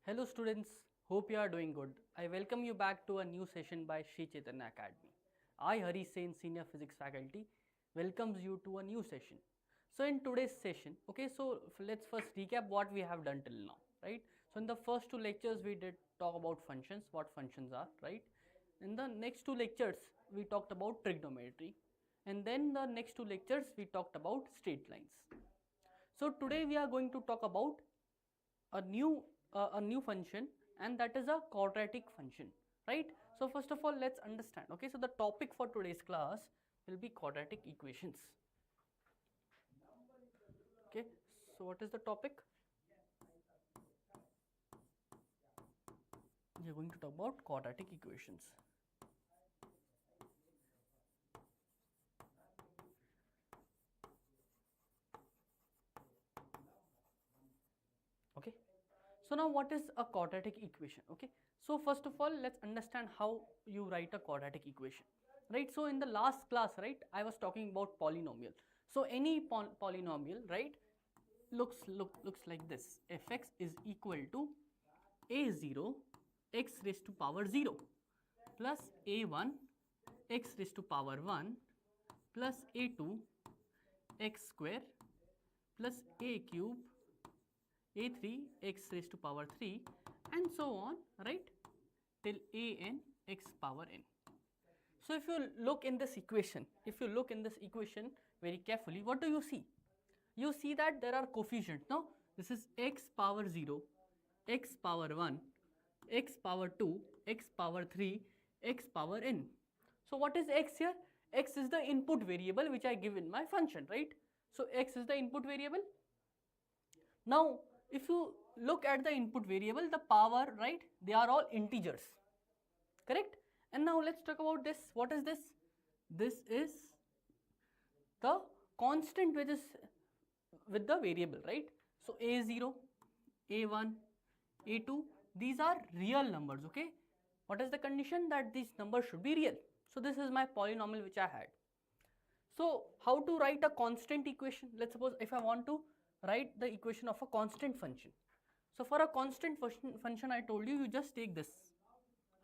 Hello students, hope you are doing good. I welcome you back to a new session by Sri Chaitanya Academy. I, Hari Sen, Senior Physics Faculty, welcomes you to a new session. So in today's session, let's first recap what we have done till now, right? So in the first two lectures we did talk about functions, what functions are, right? In the next two lectures we talked about trigonometry, and then the next two lectures we talked about straight lines. So today we are going to talk about a new function, and that is a quadratic function, right? So first of all, let's understand. Okay, so the topic for today's class will be quadratic equations. Okay, so what is the topic? We are going to talk about quadratic equations. Okay, so now what is a quadratic equation? Okay, so first of all, let's understand how you write a quadratic equation, right? So in the last class, right, I was talking about polynomial. So any polynomial, right, looks like this. Fx is equal to a0 x raised to power 0 plus a1 x raised to power 1 plus a2 x square plus a cube a3 x raised to power 3 and so on, right, till an x power n. So if you look in this equation, very carefully, what do you see? You see that there are coefficients. No, this is x power 0, x power 1, x power 2, x power 3, x power n. So what is x here? X is the input variable which I give in my function, right? So x is the input variable. Now if you look at the input variable, the power, right, they are all integers, correct? And now let's talk about this. What is this? This is the constant which is with the variable, right? So a0, a1, a2, these are real numbers. Okay, what is the condition? That these numbers should be real. So this is my polynomial which I had. So how to write a constant equation? Let's suppose if I want to write the equation of a constant function. So for a constant function, I told you, you just take this,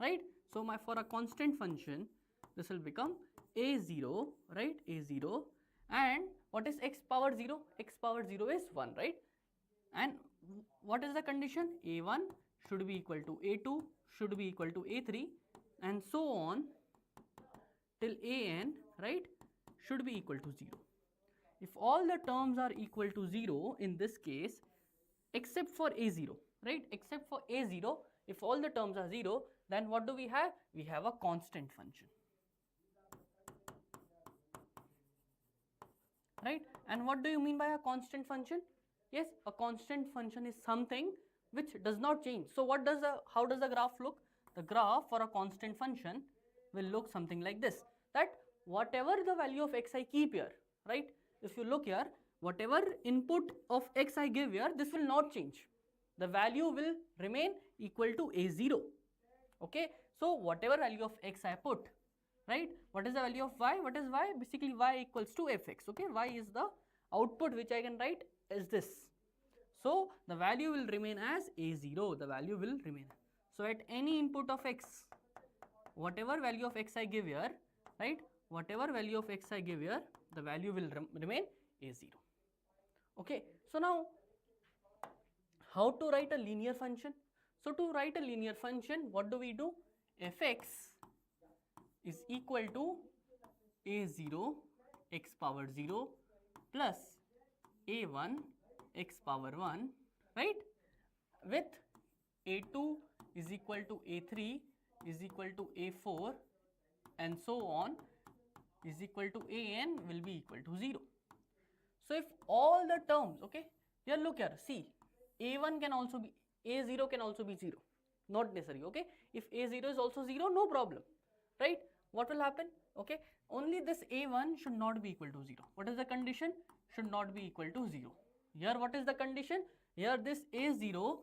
right? So for a constant function, this will become a0, right, a0, and what is x power 0? X power 0 is 1, right? And what is the condition? a1 should be equal to a2 should be equal to a3 and so on till an, right, should be equal to 0. If all the terms are equal to 0 in this case, except for a0, right, except for a0, if all the terms are 0, then what do we have? We have a constant function, right? And what do you mean by a constant function? Yes, a constant function is something which does not change. So how does the graph look? The graph for a constant function will look something like this, that whatever the value of x I keep here, right, if you look here, whatever input of x I give here, this will not change. The value will remain equal to a0. Okay, so whatever value of x I put, right, what is the value of y? What is y? Basically y equals to fx. Okay, y is the output which I can write as this. So the value will remain as a0, the value will remain. So at any input of x, whatever value of x I give here, right, whatever value of x I give here, the value will remain a0. Okay, so now how to write a linear function? So to write a linear function, what do we do? Fx is equal to a0 x power 0 plus a1 x power 1, right, with a2 is equal to a3 is equal to a4 and so on is equal to an will be equal to 0. So if all the terms, okay, here look here, see, a1 can also be, a0 can also be 0, not necessary. Okay, if a0 is also 0, no problem, right? What will happen? Okay, only this a1 should not be equal to 0. What is the condition? Should not be equal to 0. Here what is the condition? Here this a0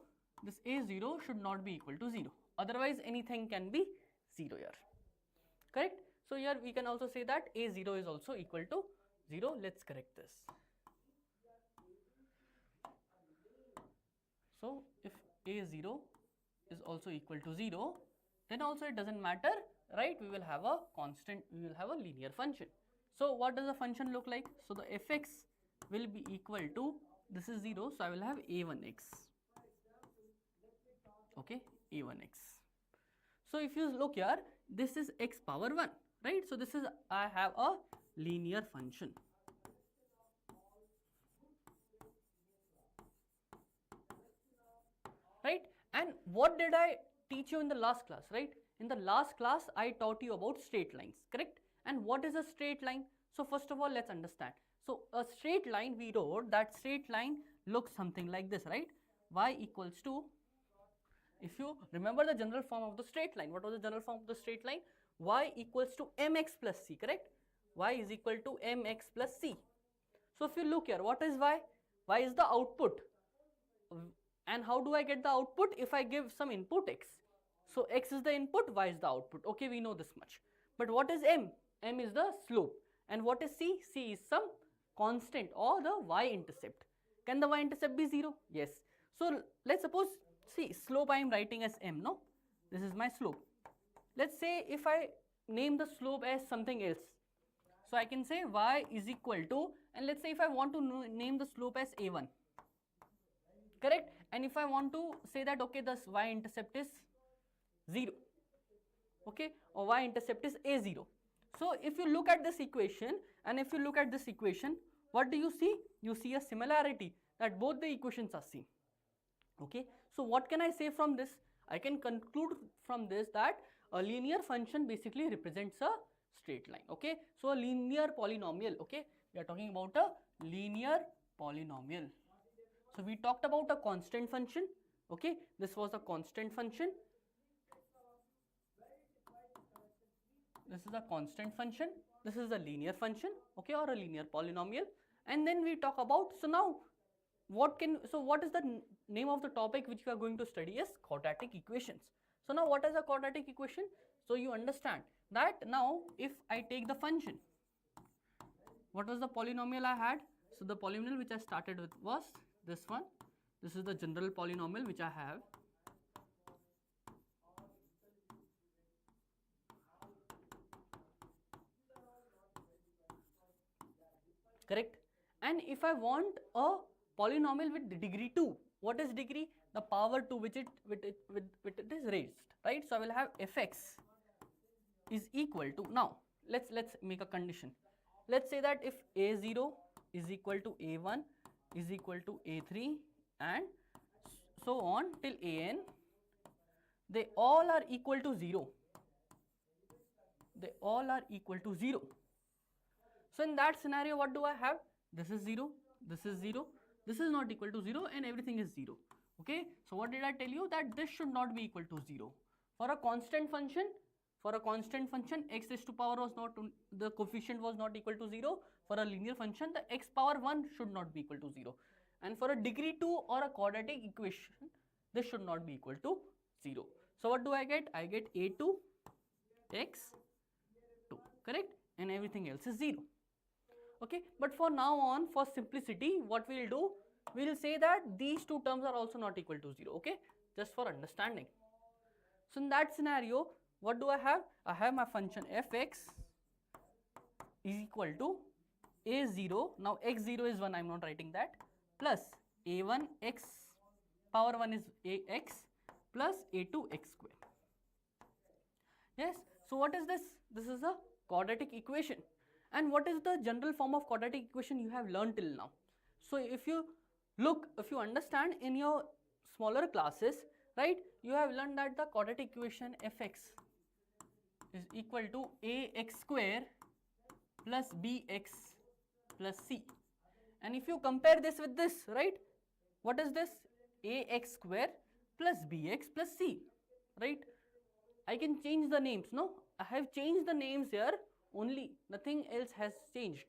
should not be equal to 0, otherwise anything can be 0 here, correct? So here we can also say that a0 is also equal to 0. Let's correct this. So if a0 is also equal to 0, then also it doesn't matter, right? We will have a constant, we will have a linear function. So what does the function look like? So the fx will be equal to, this is 0, so I will have a1x, okay, a1x. So if you look here, this is x power 1, right? So this is, I have a linear function. Right? And what did I teach you in the last class, right? In the last class, I taught you about straight lines, correct? And what is a straight line? So first of all, let's understand. So a straight line, we wrote that straight line looks something like this, right? Y equals to, if you remember the general form of the straight line, what was the general form of the straight line? Y equals to mx plus c, correct? Y is equal to mx plus c. So if you look here, what is y? Y is the output. And how do I get the output? If I give some input x. So x is the input, y is the output. Okay, we know this much. But what is m? M is the slope. And what is c? C is some constant or the y-intercept. Can the y-intercept be 0? Yes. So let's suppose, see, slope I am writing as m, no? This is my slope. Let's say if I name the slope as something else. So I can say y is equal to, and let's say if I want to name the slope as a1. Correct? And if I want to say that, okay, this y-intercept is 0, okay, or y-intercept is a0. So if you look at this equation, and if you look at this equation, what do you see? You see a similarity, that both the equations are same. Okay, so what can I say from this? I can conclude from this that a linear function basically represents a straight line. Okay, so a linear polynomial, okay, we are talking about a linear polynomial. So we talked about a constant function, okay, this was a constant function, this is a constant function, this is a linear function, okay, or a linear polynomial. And then we talk about, so now what is the name of the topic which we are going to study is quadratic equations. So now what is a quadratic equation? So you understand that now if I take the function, what was the polynomial I had? So the polynomial which I started with was this one. This is the general polynomial which I have. Correct? And if I want a polynomial with degree 2, what is degree? The power to which it is raised, right? So I will have fx is equal to, now let's make a condition. Let's say that if a0 is equal to a1 is equal to a3 and so on till an, they all are equal to 0. They all are equal to 0. So in that scenario, what do I have? This is 0, this is 0, this is not equal to 0, and everything is 0. Okay, so what did I tell you? That this should not be equal to 0. For a constant function, x raised to power was not, the coefficient was not equal to 0. For a linear function, the x power 1 should not be equal to 0. And for a degree 2 or a quadratic equation, this should not be equal to 0. So what do I get? I get a2 x 2, correct? And everything else is 0. Okay, but for now on, for simplicity, what we will do, we will say that these two terms are also not equal to 0, okay, just for understanding. So in that scenario, what do I have? I have my function fx is equal to a0, now x0 is 1, I am not writing that, plus a1 x power 1 is ax plus a2 x square. Yes, so what is this? This is a quadratic equation. And what is the general form of quadratic equation you have learned till now? So if you look, if you understand in your smaller classes, right, you have learned that the quadratic equation fx is equal to ax square plus bx plus c. And if you compare this with this, right, what is this? Ax square plus bx plus c, right? I can change the names, no? I have changed the names here only, nothing else has changed.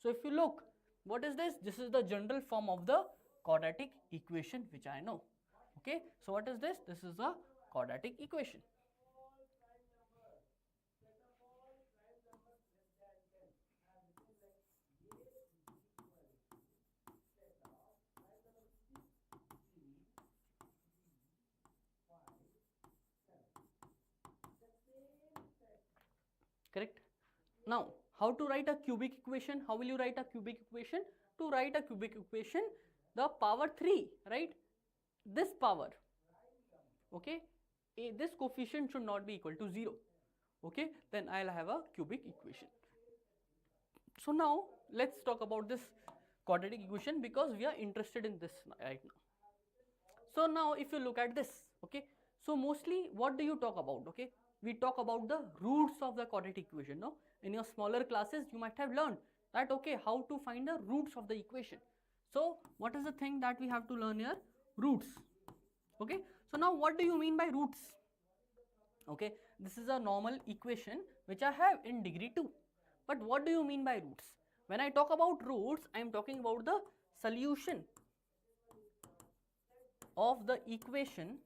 So if you look, what is this? This is the general form of the quadratic equation which I know. Okay, so what is this? This is a quadratic equation. Now, how to write a cubic equation? How will you write a cubic equation? To write a cubic equation, the power 3, right? This power, okay, this coefficient should not be equal to 0. Okay, then I'll have a cubic equation. So now let's talk about this quadratic equation because we are interested in this right now. So now if you look at this, okay, so mostly what do you talk about? Okay, we talk about the roots of the quadratic equation. No, in your smaller classes you might have learned that, okay, how to find the roots of the equation. So what is the thing that we have to learn here? Roots. Okay, so now what do you mean by roots? Okay, this is a normal equation which I have in degree 2. But what do you mean by roots? When I talk about roots, I am talking about the solution of the equation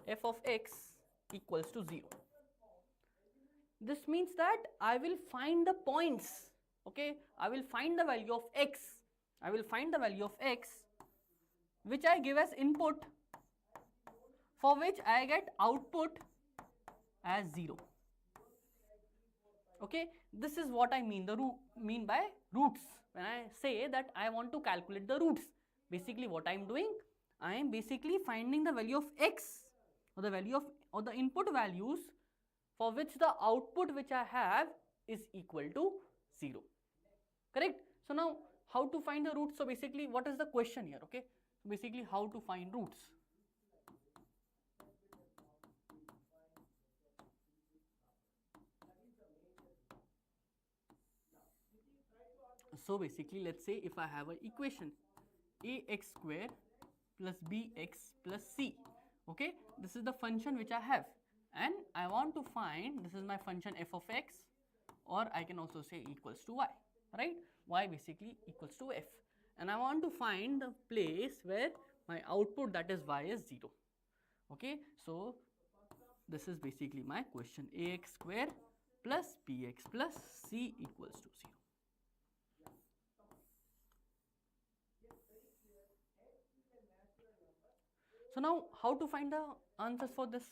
f of x equals to 0. This means that I will find the points, okay, I will find the value of x, I will find the value of x which I give as input, for which I get output as 0. Okay, this is what I mean by roots. When I say that I want to calculate the roots, basically what I am doing, I am basically finding the value of x, or the value of, or the input values for which the output which I have is equal to 0. Correct? So now how to find the roots? So basically what is the question here? Okay, so basically how to find roots. So basically let's say if I have an equation ax square plus bx plus c, okay, this is the function which I have, and I want to find, this is my function f of x, or I can also say equals to y, right? Y basically equals to f, and I want to find the place where my output, that is y, is 0. Okay, so this is basically my question, ax square plus bx plus c equals to 0. So now how to find the answers for this,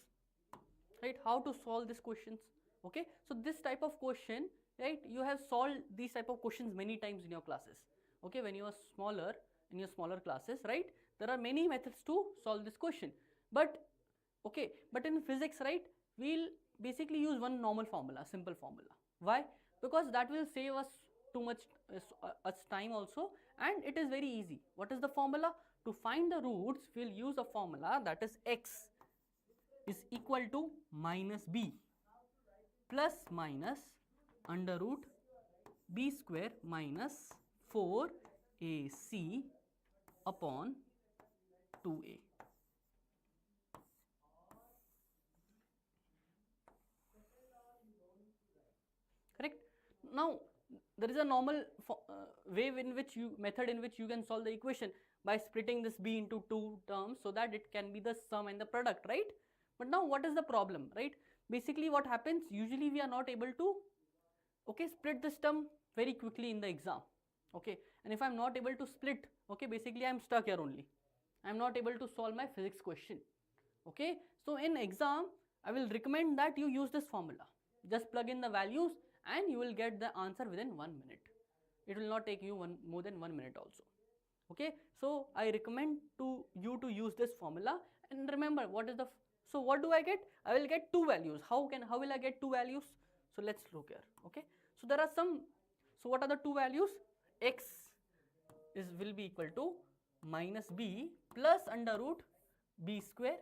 right? How to solve these questions? Okay, so this type of question, right, you have solved these type of questions many times in your classes. Okay, when you are smaller, in your smaller classes, right, there are many methods to solve this question. But okay, but in physics, right, we'll basically use one normal formula, simple formula. Why? Because that will save us too much time also, and it is very easy. What is the formula? To find the roots, we'll use a formula, that is x is equal to minus b plus minus under root b square minus 4ac upon 2a. Correct? Now there is a normal method in which you can solve the equation by splitting this b into two terms so that it can be the sum and the product, right? But now what is the problem, right? Basically what happens, usually we are not able to, okay, split this term very quickly in the exam. Okay, and if I am not able to split, okay, basically I am stuck here only. I am not able to solve my physics question. Okay, so in exam I will recommend that you use this formula. Just plug in the values and you will get the answer within 1 minute. It will not take you more than 1 minute also. Okay, so I recommend you to use this formula, and remember what is the, so what do I get? I will get two values. How will I get two values? So let's look here. Okay, so there are some, so what are the two values? X will be equal to minus b plus under root b square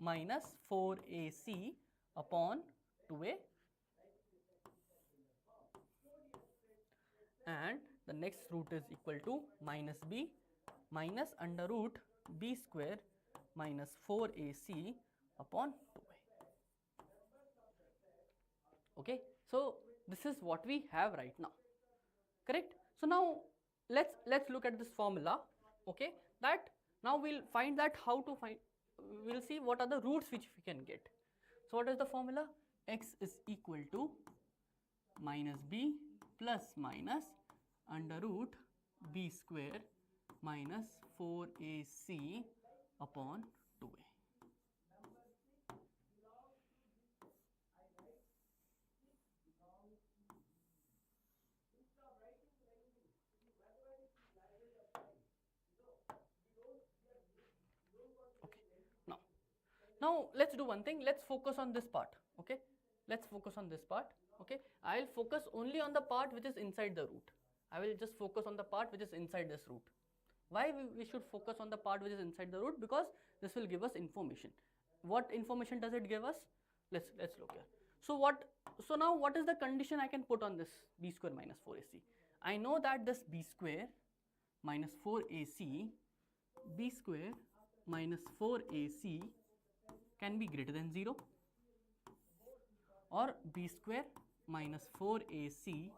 minus 4ac upon 2a, and the next root is equal to minus b minus under root b square minus 4ac upon 2a. Okay, so this is what we have right now. Correct? So now let's look at this formula. Okay, that now we'll find that how to find, we'll see what are the roots which we can get. So what is the formula? X is equal to minus b plus minus under root b square minus 4ac upon 2a. Now let's do one thing, let's focus on this part, okay? Let's focus on this part, okay? I'll focus only on the part which is inside the root. I will just focus on the part which is inside this root. Why we should focus on the part which is inside the root? Because this will give us information. What information does it give us? Let's look here. So now what is the condition I can put on this b square minus 4ac? I know that this b square minus 4ac, b square minus 4ac can be greater than 0, or b square minus 4ac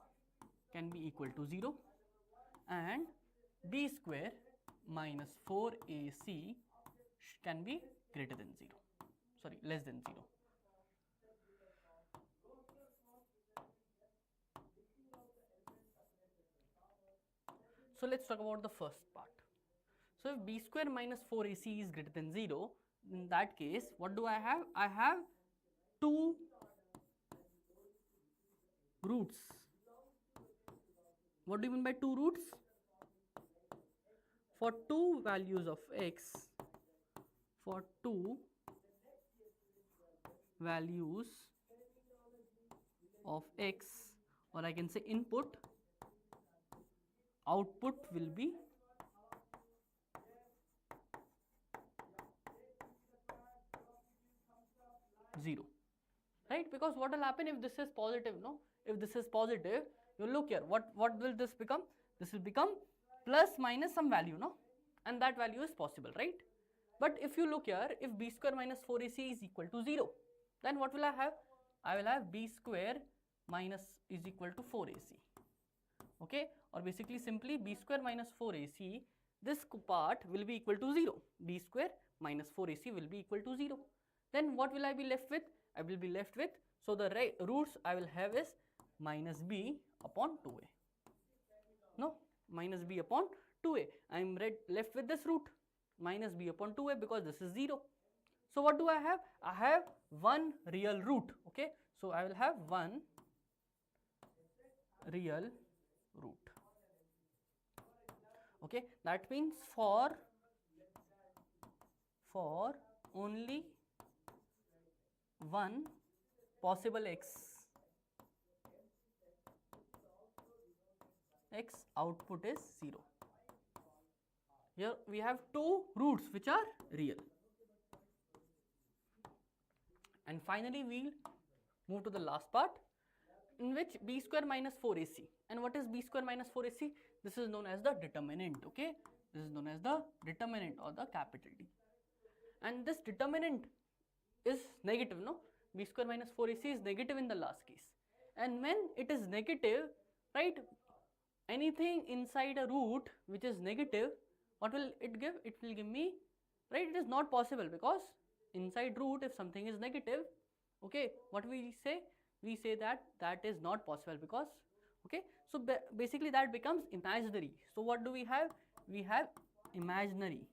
can be equal to 0, and b square minus 4ac can be greater than 0, sorry, less than 0. So let's talk about the first part. So if b square minus 4ac is greater than 0, in that case what do I have? I have two roots. What do you mean by two roots? For two values of x, for two values of x, or I can say input, output will be 0, right? Because what will happen if this is positive, no? If this is positive, you look here, what will this become? This will become plus minus some value, no? And that value is possible, right? But if you look here, if b square minus 4ac is equal to 0, then what will I have? I will have b square minus is equal to 4ac, okay? Or basically simply b square minus 4ac, this part will be equal to 0. b square minus 4ac will be equal to 0. Then what will I be left with? I will be left with, so the roots I will have is minus b upon 2a. No, minus b upon 2a. I am left with this root minus b upon 2a because this is 0. So what do I have? I have one real root, okay? So I will have one real root, okay? That means for only one possible x output is 0. Here we have two roots which are real. And finally we'll move to the last part, in which b square minus 4ac. And what is b square minus 4ac? This is known as the determinant, okay? This is known as the determinant or the capital D. And this determinant is negative, no? b square minus 4ac is negative in the last case. And when it is negative, right, anything inside a root which is negative, what will it give? It will give me, right, it is not possible, because inside root if something is negative, okay, what we say? We say that that is not possible, because, okay, so basically that becomes imaginary. So what do we have? We have imaginary.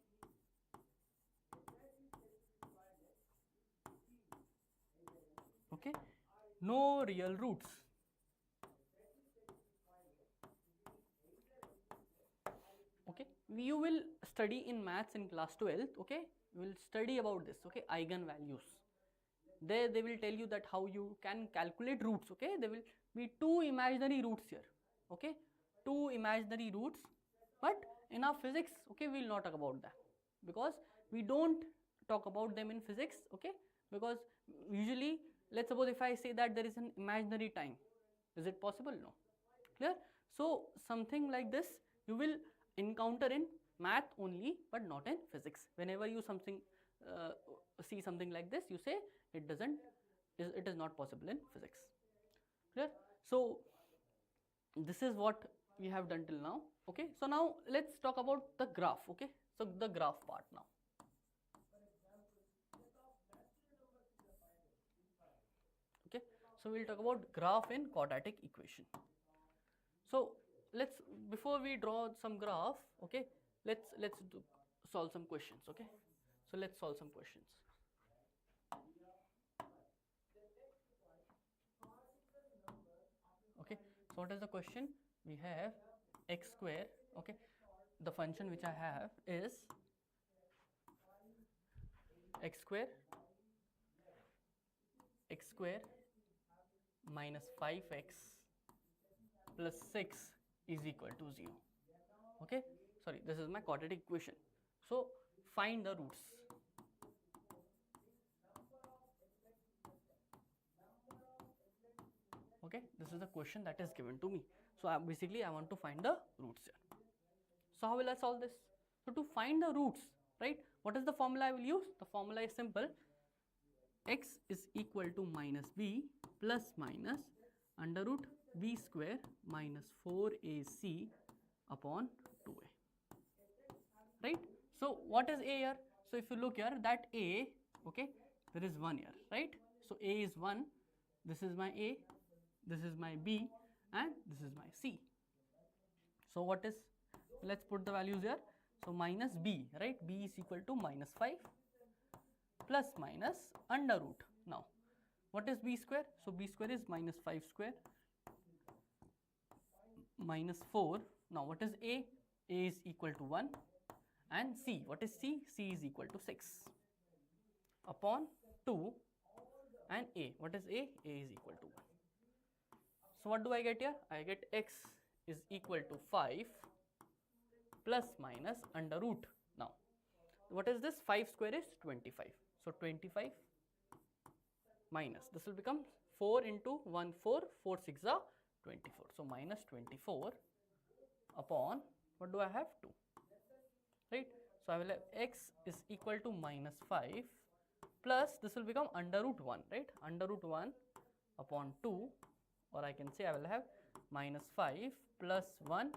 Okay, no real roots. Okay, you will study in maths in class 12th, okay? You will study about this, okay, eigenvalues. There they will tell you that how you can calculate roots, okay? There will be two imaginary roots here, okay? Two imaginary roots, but in our physics, okay, we will not talk about that, because we don't talk about them in physics, okay? Because usually, let's suppose if I say that there is an imaginary time, is it possible? No. Clear? So something like this you will encounter in math only, but not in physics. Whenever you see something like this, you say it is not possible in physics. Clear? So this is what we have done till now, okay? So now let's talk about the graph, okay? So the graph part now. Okay, so we'll talk about graph in quadratic equation. So before we draw some graph, okay, let's solve some questions, okay? So let's solve some questions. Okay, so what is the question? We have x square, okay? The function which I have is x square x square minus 5x plus 6 is equal to 0. Okay, sorry, this is my quadratic equation. So find the roots. Okay, this is the question that is given to me. So basically I want to find the roots here. So how will I solve this? So to find the roots, right, what is the formula I will use? The formula is simple. X is equal to minus b plus minus under root b square minus 4ac upon 2a. Right? So what is a here? So if you look here, that a, okay, there is 1 here, right? So a is 1, this is my a, this is my b, and this is my c. So what is, let's put the values here. So minus b, right, b is equal to minus 5 plus minus under root. Now what is b square? So b square is minus 5 square minus 4. Now what is a? A is equal to 1, and c, what is c? C is equal to 6 upon 2, and a, what is a? A is equal to 1. So what do I get here? I get x is equal to 5 plus minus under root. Now what is this? 5 square is 25. So 25 minus, this will become 4 into 1, 4, 4 6 are 24. So minus 24 upon, what do I have? 2. Right? So I will have x is equal to minus 5 plus, this will become under root 1, right? Under root 1 upon 2, or I can say I will have minus 5 plus 1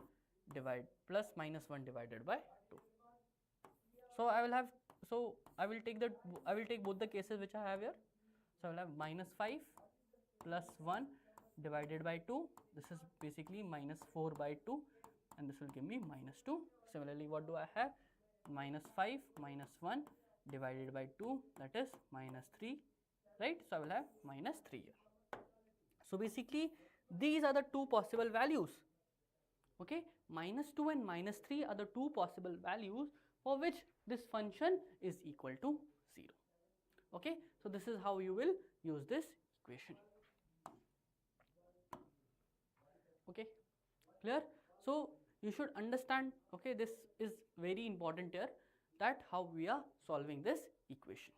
plus minus 1 divided by 2. So I will have, so I will take both the cases which I have here. So I will have minus 5 plus 1 divided by 2. This is basically minus 4 by 2, and this will give me minus 2. Similarly, what do I have? Minus 5 minus 1 divided by 2, that is minus 3, right? So I will have minus 3 here. So basically these are the two possible values. Okay, minus 2 and minus 3 are the two possible values for which this function is equal to 0. Okay, so this is how you will use this equation. Okay, clear? So you should understand, okay, this is very important here, that how we are solving this equation.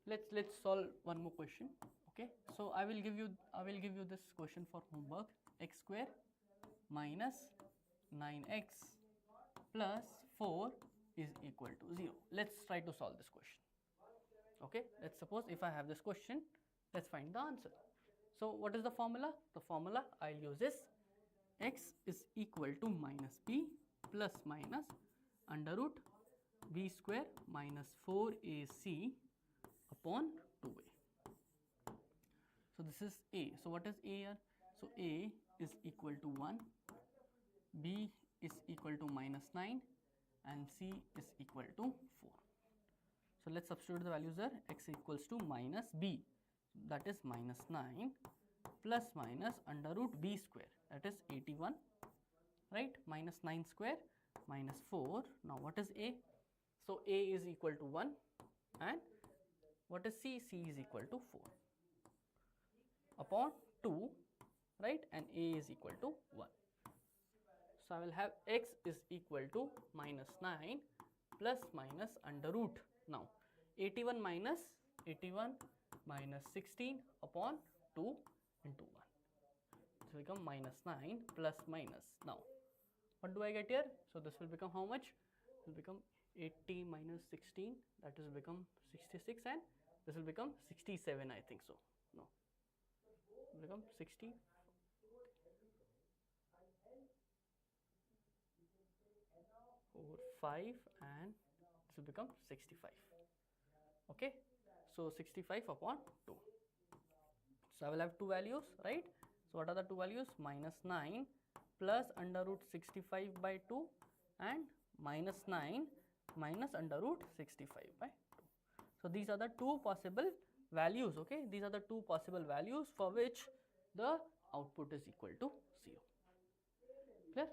Let's solve one more question. Okay, so I will give you this question for homework. X square minus 9x plus 4 is equal to 0. Let's try to solve this question. Okay, let's suppose if I have this question, let's find the answer. So what is the formula? The formula I'll use is x is equal to minus b plus minus under root b square minus 4ac upon 2a. So this is a. So what is a here? So a is equal to 1, b is equal to minus 9, and c is equal to 4. So let's substitute the values there. X equals to minus b, that is minus 9, plus minus under root b square, that is 81, right? Minus 9 square minus 4. Now what is a? So a is equal to 1, and what is c? C is equal to 4 upon 2, right? And a is equal to 1. So I will have x is equal to minus 9 plus minus under root. Now 81 minus 16 upon 2 into 1. This will become minus 9 plus minus. Now what do I get here? So this will become how much? It will become 80 minus 16, that will become 66, and this will become 67, I think so. No, it will become 60. Over 5, and this will become 65. Okay, so 65 upon 2. So I will have two values, right? So what are the two values? Minus 9 plus under root 65 by 2, and minus 9 minus under root 65 by 2. So these are the two possible values. Okay, these are the two possible values for which the output is equal to 0. Clear?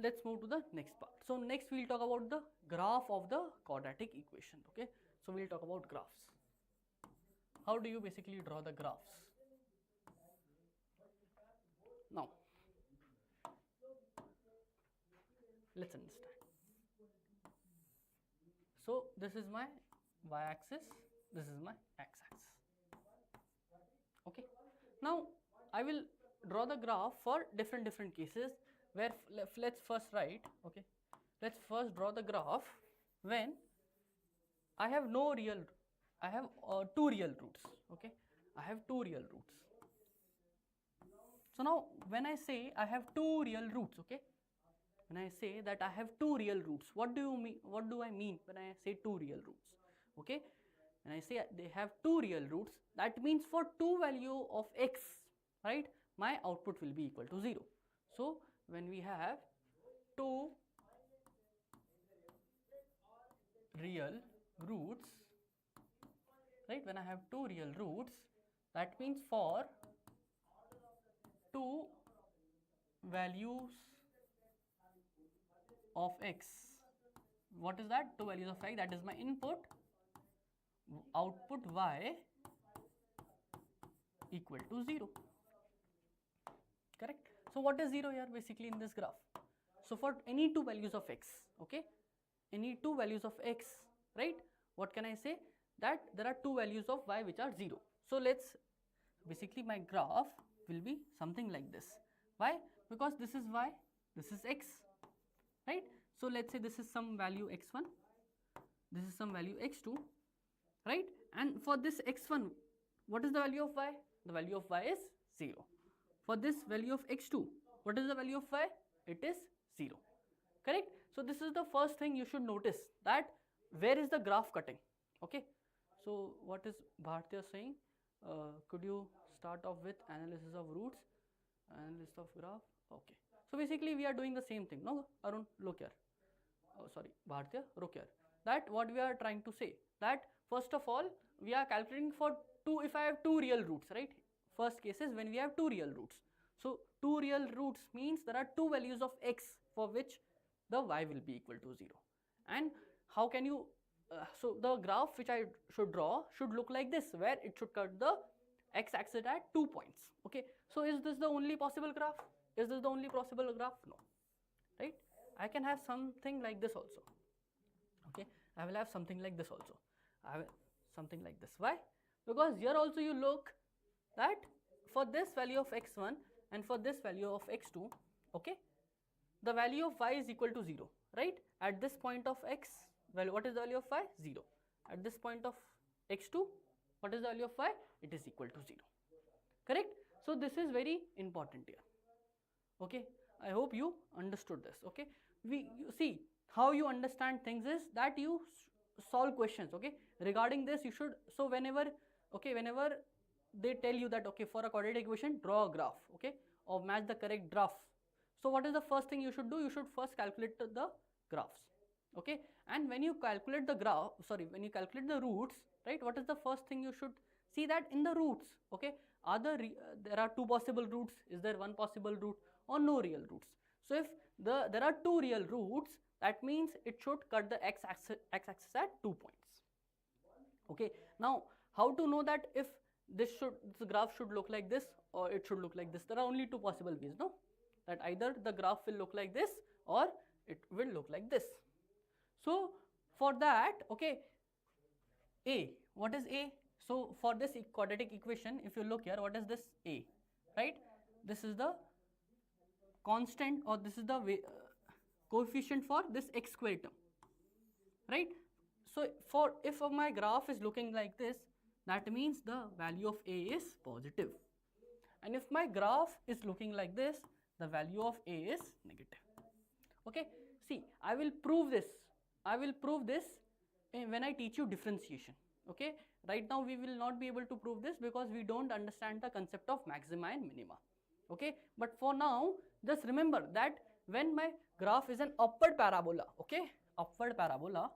let's move to the next part. So next we'll talk about the graph of the quadratic equation. Okay, so we'll talk about graphs. How do you basically draw the graphs? Now let's understand. So this is my y-axis, this is my x-axis. Okay, now I will draw the graph for different cases where let's first write, okay, let's first draw the graph when I have no real, I have two real roots. Okay, I have two real roots. So now when I say I have two real roots, okay, when I say that I have two real roots, what do you mean, what do I mean when I say two real roots? Okay, when I say they have two real roots, that means for two value of x, right, my output will be equal to 0. So when we have two real roots, right, when I have two real roots, that means for two values of x, what is that? Two values of x, that is my input, output y equal to 0. Correct? So what is 0 here basically in this graph? So for any two values of x, okay, any two values of x, right, what can I say? That there are two values of y which are 0. So let's basically my graph will be something like this. Why? Because this is y, this is x, right? So let's say this is some value x1, this is some value x2, right? And for this x1, what is the value of y? The value of y is 0. For this value of x2, what is the value of y? It is 0. Correct? So this is the first thing you should notice, that where is the graph cutting? Okay. So what is Bhartiya saying? Could you start off with analysis of roots, analysis of graph? Okay. So basically we are doing the same thing. No, Arun, look here. Oh, sorry, Bhartiya, look here. That what we are trying to say, that first of all we are calculating for two, if I have two real roots, right? First case is when we have two real roots. So two real roots means there are two values of x for which the y will be equal to 0. And how can you, so the graph which I should draw should look like this, where it should cut the x-axis at 2 points. Okay, so is this the only possible graph? Is this the only possible graph? No, right? I can have something like this also. Okay, I will have something like this also. I will something like this. Why? Because here also you look that for this value of x1 and for this value of x2, okay, the value of y is equal to 0, right? At this point of x, well, what is the value of y? 0. At this point of x2, what is the value of y? It is equal to 0. Correct? So this is very important here. Okay, I hope you understood this. Okay, you see how you understand things is that you solve questions. Okay, regarding this you should, so whenever, okay, whenever they tell you that, okay, for a quadratic equation draw a graph, okay, or match the correct graph, so what is the first thing you should do? You should first calculate the graphs. Okay, and when you calculate the graph, sorry, when you calculate the roots, right, what is the first thing you should see? That in the roots, okay, are there are two possible roots, is there one possible root, or no real roots? So if there are two real roots, that means it should cut the x-axis at 2 points. Okay, now how to know that if this graph should look like this or it should look like this? There are only two possible ways, no? That either the graph will look like this or it will look like this. So for that, okay, A, what is A? So for this quadratic equation, if you look here, what is this A, right? This is the constant, or this is the coefficient for this x square term, right? So for if my graph is looking like this, that means the value of A is positive. And if my graph is looking like this, the value of A is negative. Okay, see, I will prove this. I will prove this when I teach you differentiation. Okay, right now we will not be able to prove this because we don't understand the concept of maxima and minima. Okay, but for now, just remember that when my graph is an upward parabola, okay, upward parabola,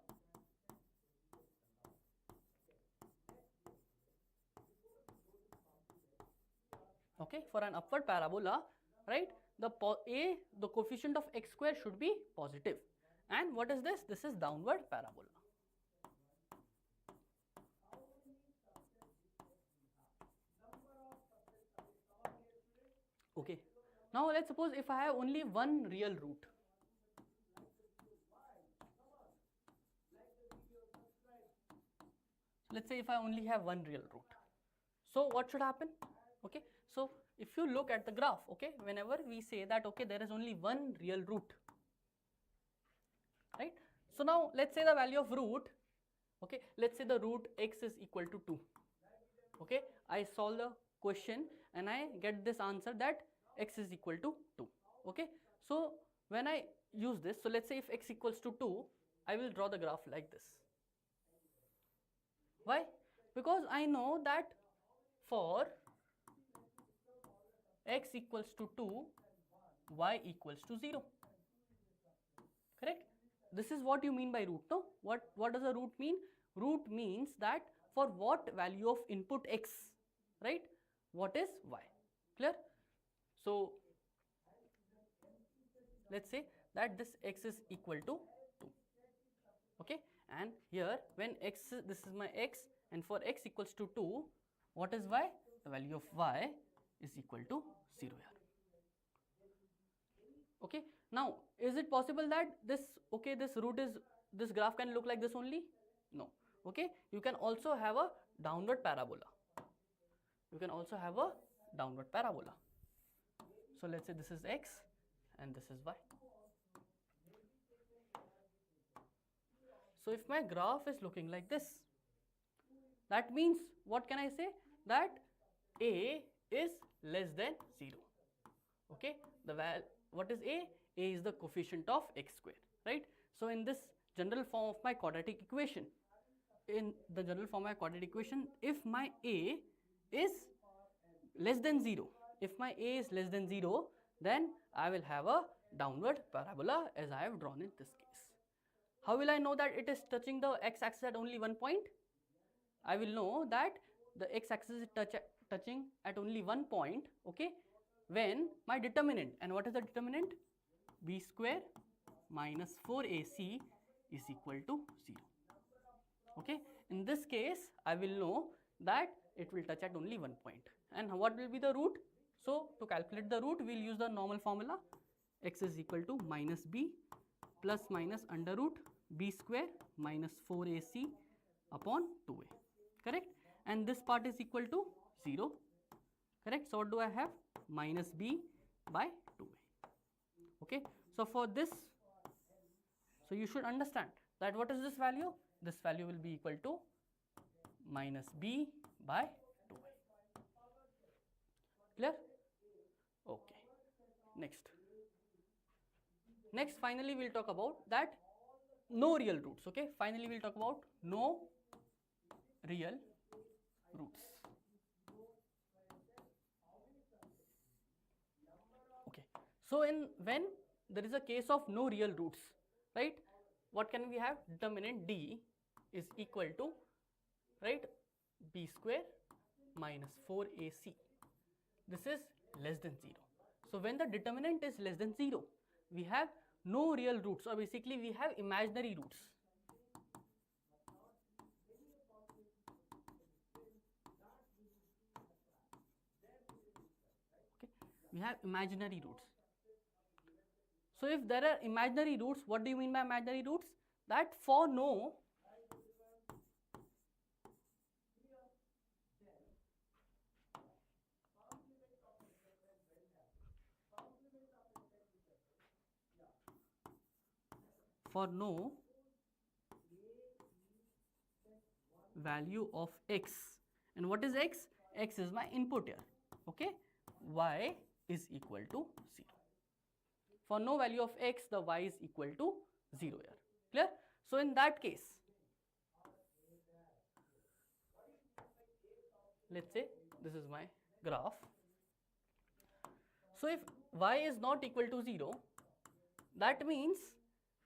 okay, for an upward parabola, right, the coefficient of x square should be positive. And what is this? This is downward parabola. Okay. Now let's suppose if I have only one real root. Let's say if I only have one real root. So what should happen? Okay. So if you look at the graph, okay, whenever we say that, okay, there is only one real root, right? So now let's say the value of root, okay, let's say the root x is equal to 2. Okay, I solve the question and I get this answer that x is equal to 2. Okay, so when I use this, so let's say if x equals to 2, I will draw the graph like this. Why? Because I know that for x equals to 2, y equals to 0. Correct? This is what you mean by root, no? What does a root mean? Root means that for what value of input x, right? What is y? Clear? So let's say that this x is equal to 2. Okay, and here when x, this is my x, and for x equals to 2, what is y? The value of y is equal to 0 here. Okay, now is it possible that this, okay, this root is, this graph can look like this only? No. Okay, you can also have a downward parabola. You can also have a downward parabola. So let's say this is x and this is y. So if my graph is looking like this, that means what can I say? That a is less than 0. Okay, what is a? A is the coefficient of x square, right? So in this general form of my quadratic equation, if my a is less than 0, then I will have a downward parabola as I have drawn in this case. How will I know that it is touching the x-axis at only one point? I will know that the x-axis is touching at only one point, okay, when my determinant, and what is the determinant? B square minus 4ac is equal to 0. Okay, in this case I will know that it will touch at only one point. And what will be the root? So to calculate the root, we will use the normal formula. X is equal to minus b plus minus under root b square minus 4ac upon 2a. Correct? And this part is equal to 0. Correct? So what do I have? Minus b by 2a. Okay, so for this, so you should understand that what is this value? This value will be equal to minus b by 2a. Clear? Okay. Next, finally we will talk about that no real roots. Okay, finally we will talk about no real roots. Okay, so when there is a case of no real roots, right, what can we have? Determinant d is equal to, right, b square minus 4ac. This is less than 0. So when the determinant is less than 0, we have no real roots, or basically we have imaginary roots. Okay, we have imaginary roots. So if there are imaginary roots, what do you mean by imaginary roots? That for no value of x, and what is x? X is my input here. Okay, y is equal to 0. For no value of x, the y is equal to 0 here. Clear? So in that case, let's say this is my graph. So if y is not equal to 0, that means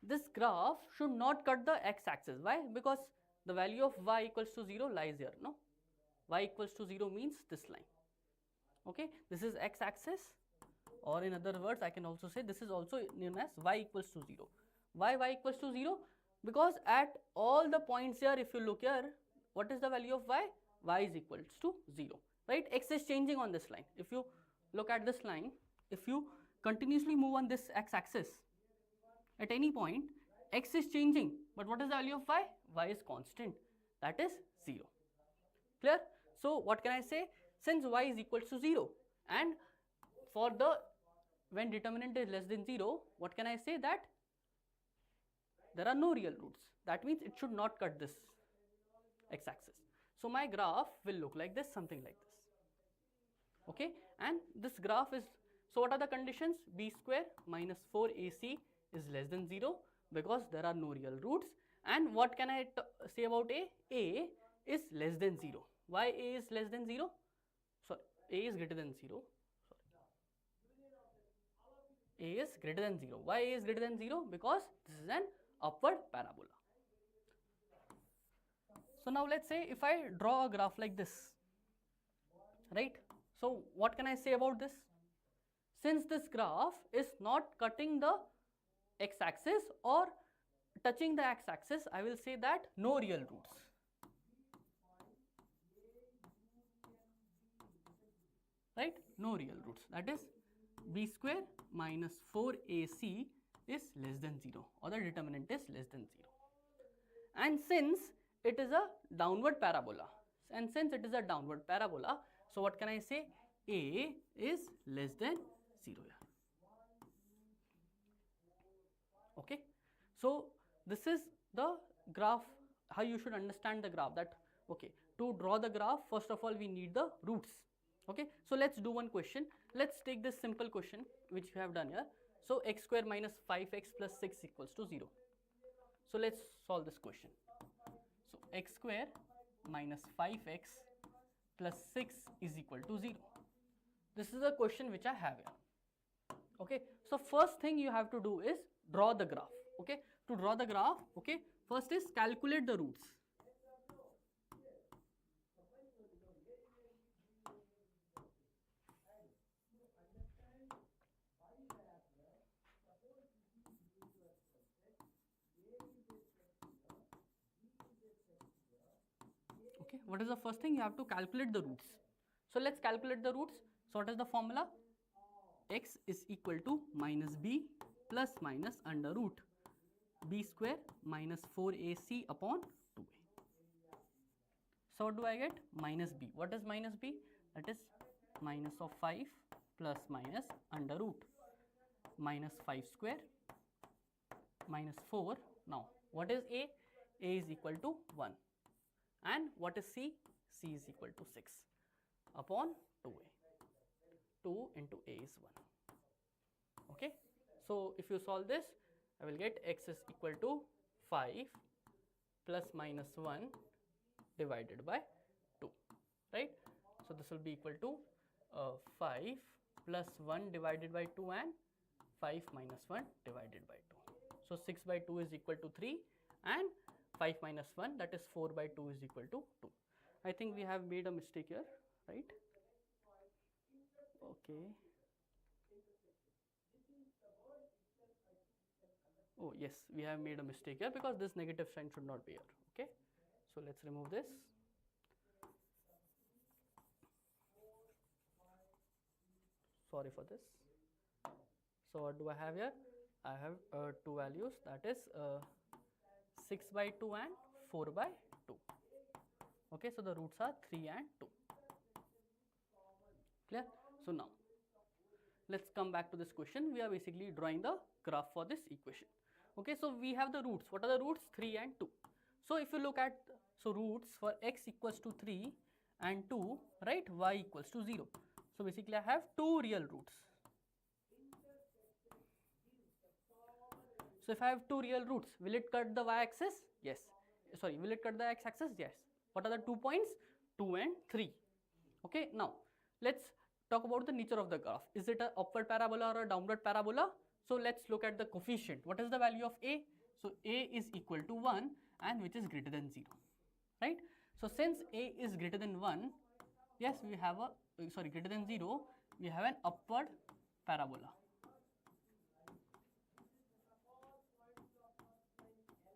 this graph should not cut the x-axis. Why? Because the value of y equals to 0 lies here. No, y equals to 0 means this line. Okay, this is x-axis or in other words I can also say this is also known as y equals to 0. Why y equals to 0? Because at all the points here, if you look here, what is the value of y? Y is equals to 0, right? X is changing on this line. If you look at this line, if you continuously move on this x axis, at any point x is changing, but what is the value of y? Y is constant, that is 0. Clear? So what can I say? Since y is equals to 0, and for the when determinant is less than 0, what can I say? That there are no real roots. That means it should not cut this x-axis. So my graph will look like this, something like this. Okay, and this graph is, so what are the conditions? B square minus 4ac is less than 0 because there are no real roots. And what can I say about a? A is less than 0. Why a is less than 0? Sorry, a is greater than 0. A is greater than 0. Why a is greater than 0? Because this is an upward parabola. So now let's say if I draw a graph like this, right? So what can I say about this? Since this graph is not cutting the x-axis or touching the x-axis, I will say that no real roots. Right? No real roots. That is b square minus 4ac is less than 0, or the determinant is less than 0. And since it is a downward parabola, so what can I say? A is less than 0 here. Okay, so this is the graph, how you should understand the graph. That okay, to draw the graph, first of all we need the roots. Okay, so let's do one question. Let's take this simple question which we have done here. So x square minus 5x plus 6 equals to 0. So let's solve this question. So x square minus 5x plus 6 is equal to 0. This is a question which I have here. Okay, so first thing you have to do is draw the graph. Okay, to draw the graph, okay, first is calculate the roots. Okay, what is the first thing? You have to calculate the roots. So let's calculate the roots. So what is the formula? X is equal to minus b plus minus under root b square minus 4ac upon 2a. So what do I get? Minus b. What is minus b? That is minus of 5 plus minus under root minus 5 square minus 4. Now what is a? A is equal to 1. And what is c? C is equal to 6 upon 2a. 2 into a is 1. Okay, so if you solve this, I will get x is equal to 5 plus minus 1 divided by 2, right? So this will be equal to 5 plus 1 divided by 2 and 5 minus 1 divided by 2. So 6 by 2 is equal to 3 and 5 minus 1, that is 4 by 2 is equal to 2. I think we have made a mistake here, right? Okay. Oh yes, we have made a mistake here because this negative sign should not be here. Okay, so let's remove this. Sorry for this. So what do I have here? I have two values, that is 6 by 2 and 4 by 2. Okay, so the roots are 3 and 2. Clear? So now let's come back to this question. We are basically drawing the graph for this equation. Okay, so we have the roots. What are the roots? 3 and 2. So if you look at, so roots for x equals to 3 and 2, right, y equals to 0. So basically I have two real roots. So if I have two real roots, will it cut the y-axis? Yes. Sorry, will it cut the x-axis? Yes. What are the 2 points? 2 and 3. Okay, now let's talk about the nature of the graph. Is it an upward parabola or a downward parabola? So let's look at the coefficient. What is the value of a? So a is equal to 1 and which is greater than 0, right? So since a is greater than 1, yes, we have a, sorry, greater than 0, we have an upward parabola.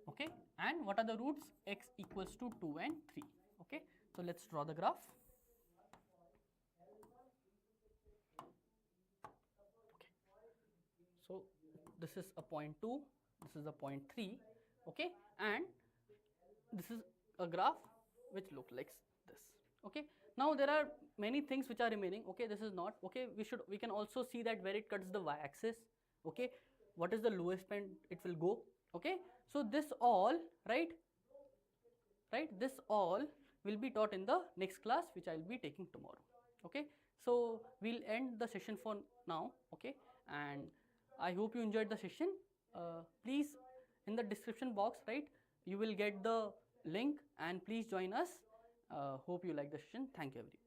Okay, and what are the roots? X equals to 2 and 3. Okay, so let's draw the graph. Okay, so this is a point 2, this is a point 3. Okay, and this is a graph which looks like this. Okay, now there are many things which are remaining. Okay, this is not okay. We can also see that where it cuts the y-axis. Okay, what is the lowest point it will go. Okay, so this all right, this all will be taught in the next class, which I will be taking tomorrow. Okay, so we'll end the session for now. Okay, and I hope you enjoyed the session. Please, in the description box, right, you will get the link, and please join us. Hope you like the session. Thank you, everyone.